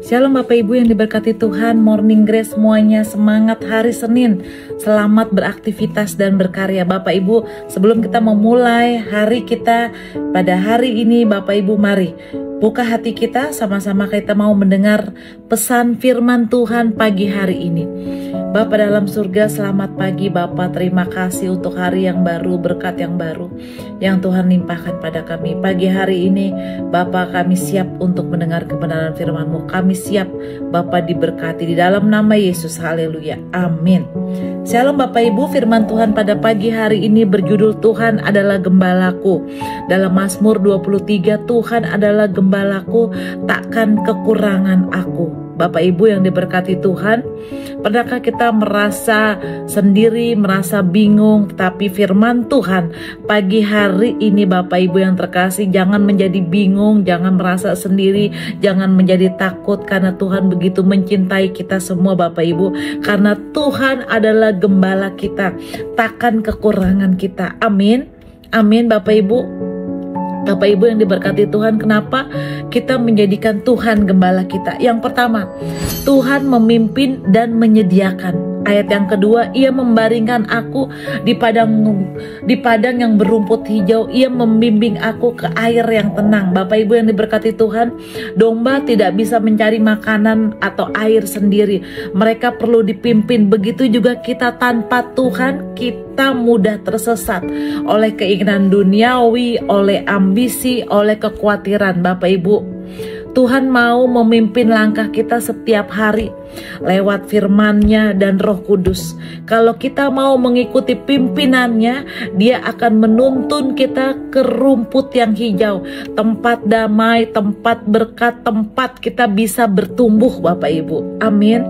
Shalom Bapak Ibu yang diberkati Tuhan, Morning Grace semuanya, semangat hari Senin. Selamat beraktivitas dan berkarya Bapak Ibu. Sebelum kita memulai hari kita pada hari ini, Bapak Ibu mari buka hati kita, sama-sama kita mau mendengar pesan firman Tuhan pagi hari ini. Bapa dalam surga, selamat pagi Bapa, terima kasih untuk hari yang baru, berkat yang baru yang Tuhan limpahkan pada kami. Pagi hari ini Bapa, kami siap untuk mendengar kebenaran firman-Mu. Kami siap Bapa diberkati di dalam nama Yesus, haleluya, amin. Shalom Bapak Ibu, firman Tuhan pada pagi hari ini berjudul Tuhan adalah Gembalaku. Dalam Mazmur 23, Tuhan adalah Gembalaku, takkan kekurangan aku. Bapak Ibu yang diberkati Tuhan, pernahkah kita merasa sendiri, merasa bingung? Tapi firman Tuhan pagi hari ini Bapak Ibu yang terkasih, jangan menjadi bingung, jangan merasa sendiri, jangan menjadi takut, karena Tuhan begitu mencintai kita semua Bapak Ibu. Karena Tuhan adalah gembala kita, takkan kekurangan kita. Amin, amin Bapak Ibu. Bapak Ibu yang diberkati Tuhan, kenapa kita menjadikan Tuhan gembala kita? Yang pertama, Tuhan memimpin dan menyediakan. Ayat yang kedua, Ia membaringkan aku di padang yang berumput hijau. Ia membimbing aku ke air yang tenang. Bapak Ibu yang diberkati Tuhan, domba tidak bisa mencari makanan atau air sendiri. Mereka perlu dipimpin. Begitu juga kita, tanpa Tuhan kita mudah tersesat oleh keinginan duniawi, oleh ambisi, oleh kekhawatiran. Bapak Ibu, Tuhan mau memimpin langkah kita setiap hari lewat firman-Nya dan Roh Kudus. Kalau kita mau mengikuti pimpinannya, Dia akan menuntun kita ke rumput yang hijau, tempat damai, tempat berkat, tempat kita bisa bertumbuh Bapak Ibu. Amin.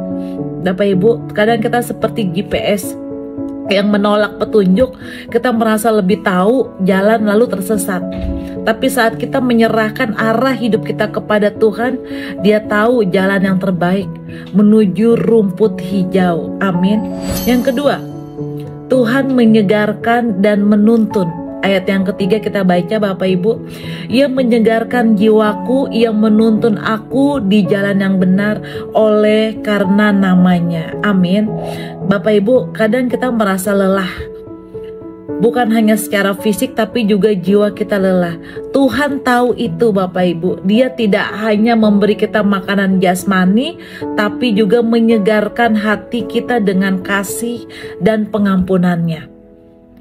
Bapak Ibu, kadang kita seperti GPS yang menolak petunjuk, kita merasa lebih tahu jalan lalu tersesat. Tapi saat kita menyerahkan arah hidup kita kepada Tuhan, Dia tahu jalan yang terbaik menuju rumput hijau. Amin. Yang kedua, Tuhan menyegarkan dan menuntun. Ayat yang ketiga kita baca Bapak Ibu, Ia menyegarkan jiwaku, Ia menuntun aku di jalan yang benar oleh karena namanya. Amin. Bapak Ibu, kadang kita merasa lelah, bukan hanya secara fisik tapi juga jiwa kita lelah. Tuhan tahu itu Bapak Ibu. Dia tidak hanya memberi kita makanan jasmani, tapi juga menyegarkan hati kita dengan kasih dan pengampunannya.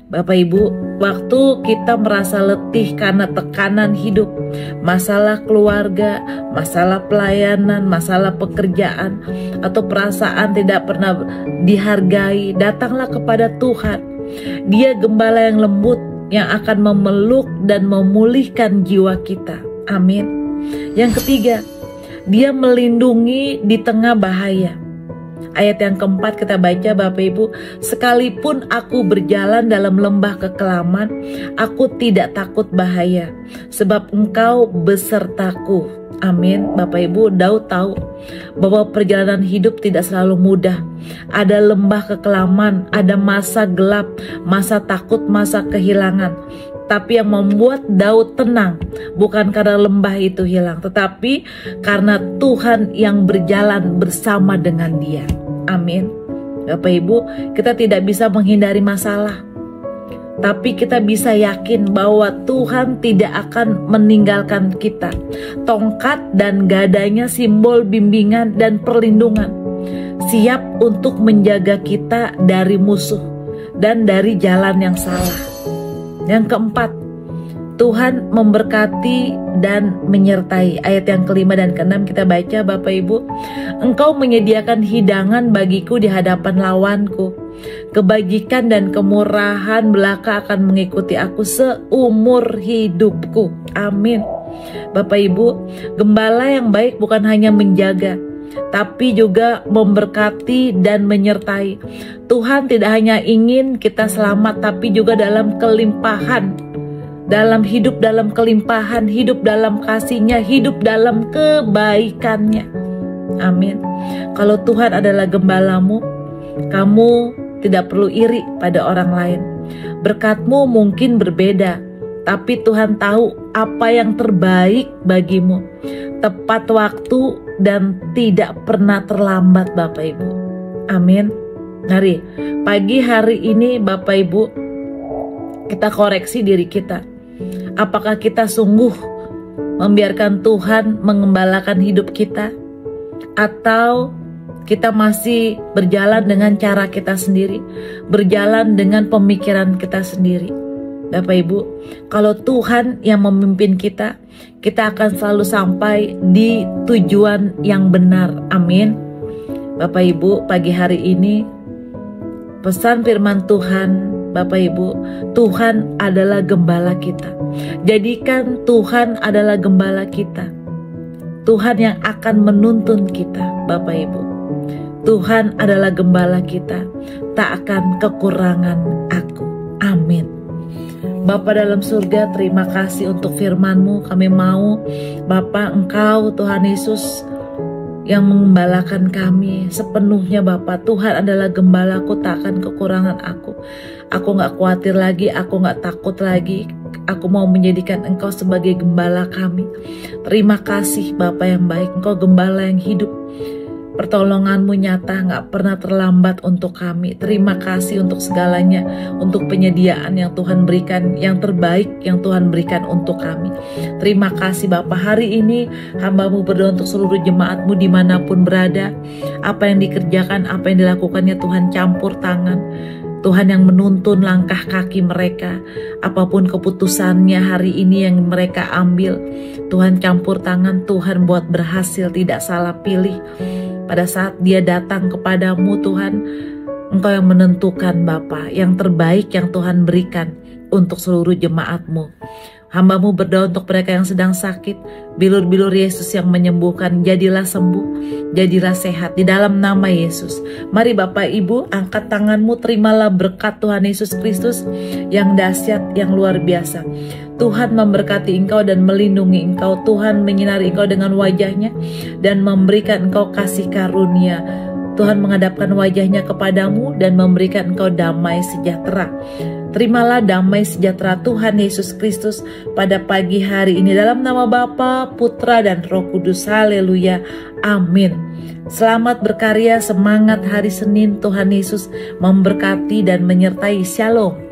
Bapak Ibu, waktu kita merasa letih karena tekanan hidup, masalah keluarga, masalah pelayanan, masalah pekerjaan, atau perasaan tidak pernah dihargai, datanglah kepada Tuhan. Dia gembala yang lembut yang akan memeluk dan memulihkan jiwa kita. Amin. Yang ketiga, Dia melindungi di tengah bahaya. Ayat yang keempat kita baca Bapak Ibu, sekalipun aku berjalan dalam lembah kekelaman, aku tidak takut bahaya, sebab Engkau besertaku. Amin. Bapak Ibu, Daud tahu bahwa perjalanan hidup tidak selalu mudah. Ada lembah kekelaman, ada masa gelap, masa takut, masa kehilangan. Tapi yang membuat Daud tenang bukan karena lembah itu hilang, tetapi karena Tuhan yang berjalan bersama dengan dia. Amin. Bapak Ibu, kita tidak bisa menghindari masalah, tapi kita bisa yakin bahwa Tuhan tidak akan meninggalkan kita. Tongkat dan gadanya simbol bimbingan dan perlindungan, siap untuk menjaga kita dari musuh dan dari jalan yang salah. Yang keempat, Tuhan memberkati dan menyertai. Ayat yang kelima dan keenam kita baca Bapak Ibu, Engkau menyediakan hidangan bagiku di hadapan lawanku. Kebajikan dan kemurahan belaka akan mengikuti aku seumur hidupku. Amin. Bapak Ibu, gembala yang baik bukan hanya menjaga, tapi juga memberkati dan menyertai. Tuhan tidak hanya ingin kita selamat, tapi juga dalam kelimpahan, dalam hidup dalam kelimpahan, hidup dalam kasih-Nya, hidup dalam kebaikan-Nya. Amin. Kalau Tuhan adalah gembalamu, kamu tidak perlu iri pada orang lain. Berkatmu mungkin berbeda, tapi Tuhan tahu apa yang terbaik bagimu. Tepat waktu dan tidak pernah terlambat Bapak Ibu. Amin. Mari pagi hari ini Bapak Ibu, kita koreksi diri kita. Apakah kita sungguh membiarkan Tuhan mengembalakan hidup kita, atau kita masih berjalan dengan cara kita sendiri, berjalan dengan pemikiran kita sendiri? Bapak Ibu, kalau Tuhan yang memimpin kita, kita akan selalu sampai di tujuan yang benar. Amin. Bapak Ibu, pagi hari ini pesan firman Tuhan, Bapak Ibu, Tuhan adalah gembala kita. Jadikan Tuhan adalah gembala kita. Tuhan yang akan menuntun kita, Bapak Ibu. Tuhan adalah gembala kita, tak akan kekurangan aku. Amin. Bapa dalam surga, terima kasih untuk firman-Mu. Kami mau, Bapa, Engkau Tuhan Yesus yang mengembalakan kami sepenuhnya. Bapa, Tuhan adalah gembalaku, tak akan kekurangan aku. Aku gak khawatir lagi, aku gak takut lagi. Aku mau menjadikan Engkau sebagai gembala kami. Terima kasih Bapa yang baik, Engkau gembala yang hidup. Pertolongan-Mu nyata, gak pernah terlambat untuk kami. Terima kasih untuk segalanya, untuk penyediaan yang Tuhan berikan, yang terbaik yang Tuhan berikan untuk kami. Terima kasih Bapa. Hari ini hamba-Mu berdoa untuk seluruh jemaat-Mu dimanapun berada. Apa yang dikerjakan, apa yang dilakukannya, Tuhan campur tangan. Tuhan yang menuntun langkah kaki mereka. Apapun keputusannya hari ini yang mereka ambil, Tuhan campur tangan, Tuhan buat berhasil, tidak salah pilih. Pada saat dia datang kepadamu Tuhan, Engkau yang menentukan Bapa, yang terbaik yang Tuhan berikan untuk seluruh jemaat-Mu. Hamba-Mu berdoa untuk mereka yang sedang sakit, bilur-bilur Yesus yang menyembuhkan, jadilah sembuh, jadilah sehat di dalam nama Yesus. Mari Bapak Ibu, angkat tanganmu, terimalah berkat Tuhan Yesus Kristus yang dahsyat, yang luar biasa. Tuhan memberkati engkau dan melindungi engkau. Tuhan menyinari engkau dengan wajahnya dan memberikan engkau kasih karunia. Tuhan menghadapkan wajahnya kepadamu dan memberikan engkau damai sejahtera. Terimalah damai sejahtera Tuhan Yesus Kristus pada pagi hari ini dalam nama Bapa, Putra dan Roh Kudus. Haleluya. Amin. Selamat berkarya, semangat hari Senin. Tuhan Yesus memberkati dan menyertai. Shalom.